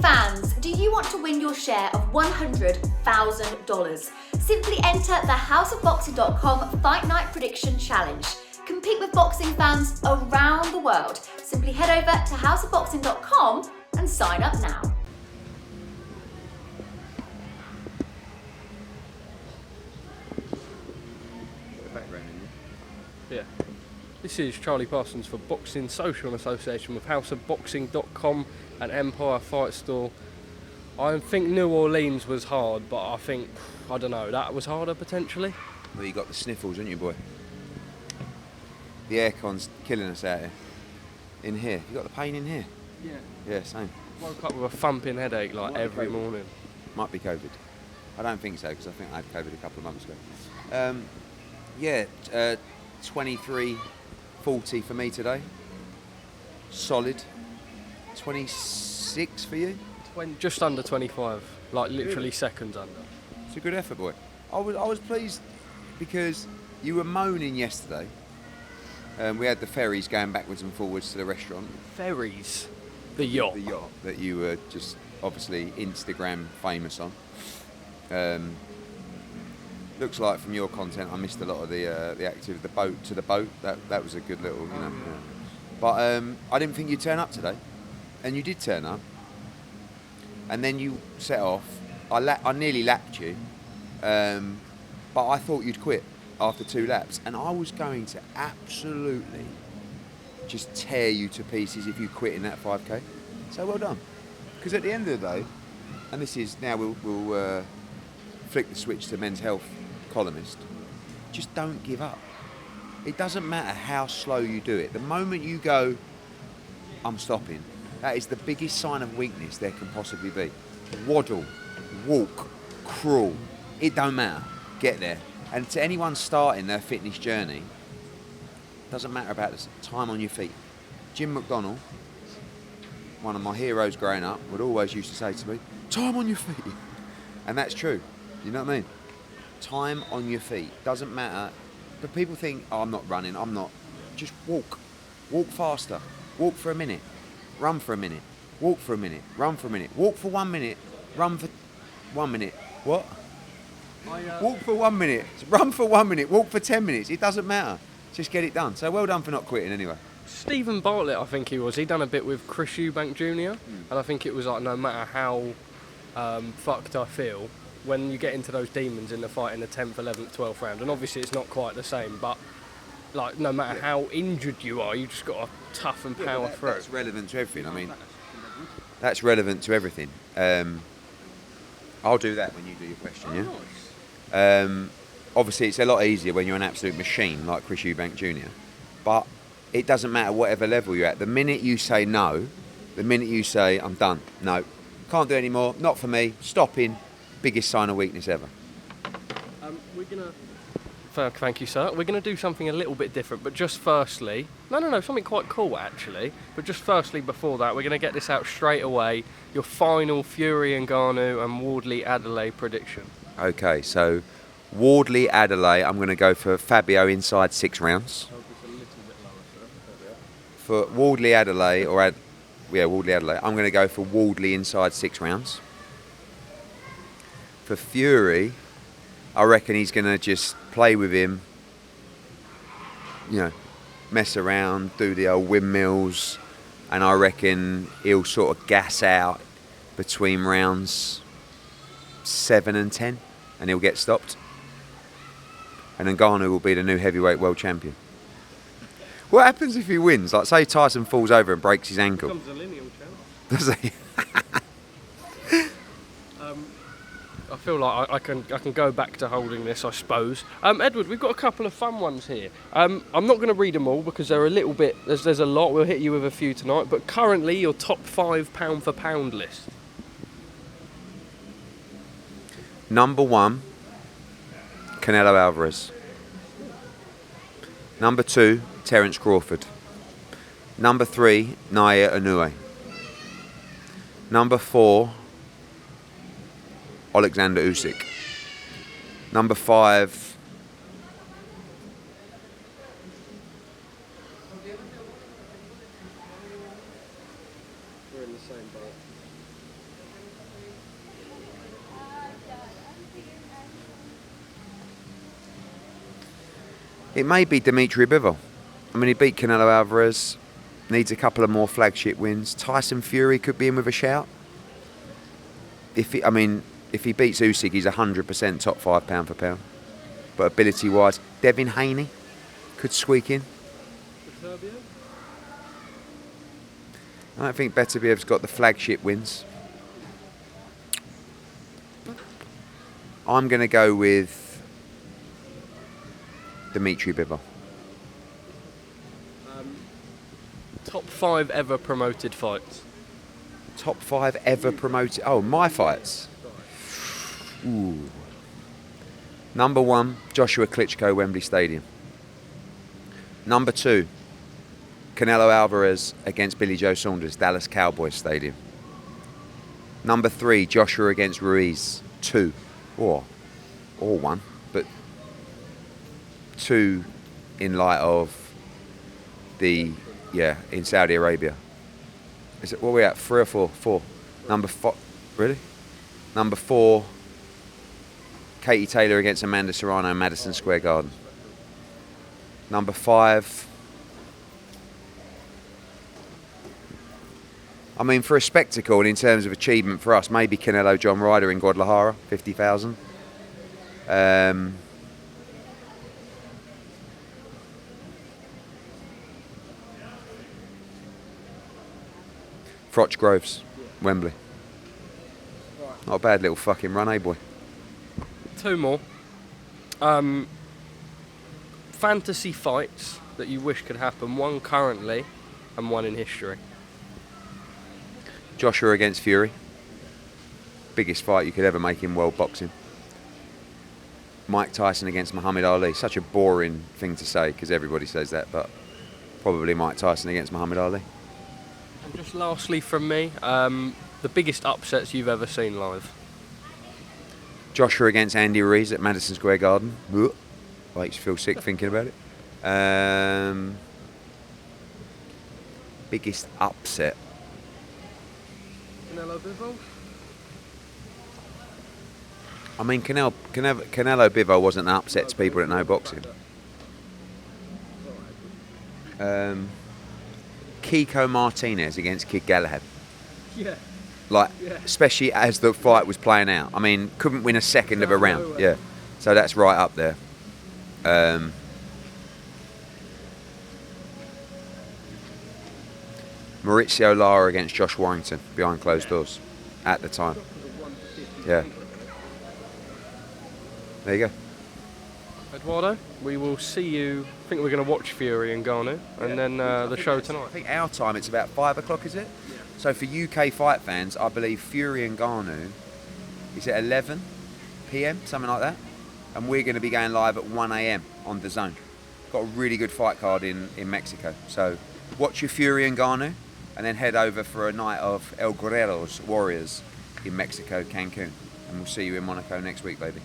fans, do you want to win your share of $100,000? Simply enter the houseofboxing.com Fight Night Prediction Challenge. Compete with boxing fans around the world. Simply head over to houseofboxing.com and sign up now. Yeah. This is Charlie Parsons for Boxing Social in association with houseofboxing.com and Empire Fight Store. I think New Orleans was hard, but I don't know, that was harder potentially. Well, you got the sniffles, haven't you, boy? The aircon's killing us out here. In here. You got the pain in here? Yeah. Yeah, same. Woke up with a thumping headache like every morning. Might be COVID. I don't think so, because I think I had COVID a couple of months ago. 23:40 for me today. Solid. 26 for you? Just under 25, like literally seconds under. It's a good effort, boy. I was pleased because you were moaning yesterday. We had the ferries going backwards and forwards to the restaurant. Ferries? The yacht? The yacht that you were just obviously Instagram famous on. Looks like from your content I missed a lot of the activity, the boat to the boat. That was a good little, you know. Yeah. But I didn't think you'd turn up today, and you did turn up. And then you set off. I nearly lapped you, but I thought you'd quit after 2 laps, and I was going to absolutely just tear you to pieces if you quit in that 5k. So well done. Because at the end of the day, and this is now we'll flick the switch to men's health columnist. Just don't give up. It doesn't matter how slow you do it. The moment you go, I'm stopping, that is the biggest sign of weakness there can possibly be. Waddle, walk, crawl, it don't matter. Get there. And to anyone starting their fitness journey, doesn't matter about the time on your feet. Jim McDonnell, one of my heroes growing up, would always used to say to me, time on your feet. And that's true. You know what I mean? Time on your feet. Doesn't matter. But people think, oh, I'm not running, I'm not. Just walk. Walk faster. Walk for a minute. Run for a minute. Walk for a minute. Run for a minute. Walk for 1 minute. Run for 1 minute. What? Walk for 1 minute. Run for 1 minute. Walk for 10 minutes. It doesn't matter. Just get it done. So well done for not quitting anyway. Stephen Bartlett, I think he done a bit with Chris Eubank Jr. And I think it was like, no matter how fucked I feel, when you get into those demons in the fight in the 10th, 11th, 12th round, and obviously it's not quite the same, but like no matter how injured you are, you just got to tough and power through. That's relevant to everything. I mean, that's relevant to everything. I'll do that when you do your question, yeah? Obviously, it's a lot easier when you're an absolute machine like Chris Eubank Jr. But it doesn't matter whatever level you're at. The minute you say no, the minute you say, I'm done, no, can't do it anymore, not for me, stopping, biggest sign of weakness ever. Thank you, sir. We're going to do something a little bit different, but just firstly... No, something quite cool, actually. But just firstly, before that, we're going to get this out straight away. Your final Fury Ngannou and Wardley-Adeleye prediction. Okay, so Wardley-Adeleye, I'm going to go for Fabio inside 6 rounds. For Wardley-Adeleye, Wardley-Adeleye, I'm going to go for Wardley inside 6 rounds. For Fury, I reckon he's going to just play with him, you know, mess around, do the old windmills, and I reckon he'll sort of gas out between rounds 7 and 10, and he'll get stopped. And Ngannou will be the new heavyweight world champion. What happens if he wins? Like, say Tyson falls over and breaks his ankle. Becomes a lineal champ. Does he? I feel like I can go back to holding this, I suppose. Edward, we've got a couple of fun ones here. I'm not going to read them all because they're a little bit... There's a lot. We'll hit you with a few tonight. But currently, your top 5 pound-for-pound list. Number 1, Canelo Alvarez. Number 2, Terence Crawford. Number 3, Nair Inoue. Number 4, Alexander Usyk. Number 5, We're in the same boat. It may be Dimitri Bivol. I mean, he beat Canelo Alvarez. Needs a couple of more flagship wins. Tyson Fury could be in with a shout. If he beats Usyk, he's 100% top 5 pound for pound. But ability-wise, Devin Haney could squeak in. I don't think Beterbiev's got the flagship wins. I'm going to go with Dimitri Bivol. Top 5 ever promoted fights. Top 5 ever promoted. Oh, my fights. Ooh. Number 1, Joshua Klitschko, Wembley Stadium. Number 2, Canelo Alvarez against Billy Joe Saunders, Dallas Cowboys Stadium. Number 3, Joshua against Ruiz, 2. Or 1, but 2 in light of in Saudi Arabia. Is it, what are we at, 3 or 4? 4. Number 4, really? Number 4, Katie Taylor against Amanda Serrano, Madison Square Garden. Number 5, I mean, for a spectacle and in terms of achievement for us, maybe Canelo John Ryder in Guadalajara, 50,000. Froch Groves, Wembley. Not a bad little fucking run, eh, boy? 2 more. Fantasy fights that you wish could happen. 1 currently and 1 in history. Joshua against Fury. Biggest fight you could ever make in world boxing. Mike Tyson against Muhammad Ali. Such a boring thing to say because everybody says that, but probably Mike Tyson against Muhammad Ali. And just lastly from me, the biggest upsets you've ever seen live. Joshua against Andy Ruiz at Madison Square Garden. Makes you feel sick thinking about it. Biggest upset. Canelo Bivol? I mean, Canelo Bivol wasn't an upset to people that know boxing. Kiko Martinez against Kid Galahad. Yeah. Especially as the fight was playing out. I mean, couldn't win a second of a round. Yeah. So that's right up there. Maurizio Lara against Josh Warrington behind closed doors at the time. Yeah. There you go. Eduardo, we will see you. I think we're going to watch Fury and Ngannou, and then the show tonight. I think our time, it's about 5 o'clock, is it? Yeah. So for UK fight fans, I believe Fury and Ngannou is at 11 p.m, something like that. And we're going to be going live at 1 a.m. on DAZN. Got a really good fight card in Mexico. So watch your Fury and Ngannou, and then head over for a night of El Guerrero's Warriors in Mexico, Cancun. And we'll see you in Monaco next week, baby.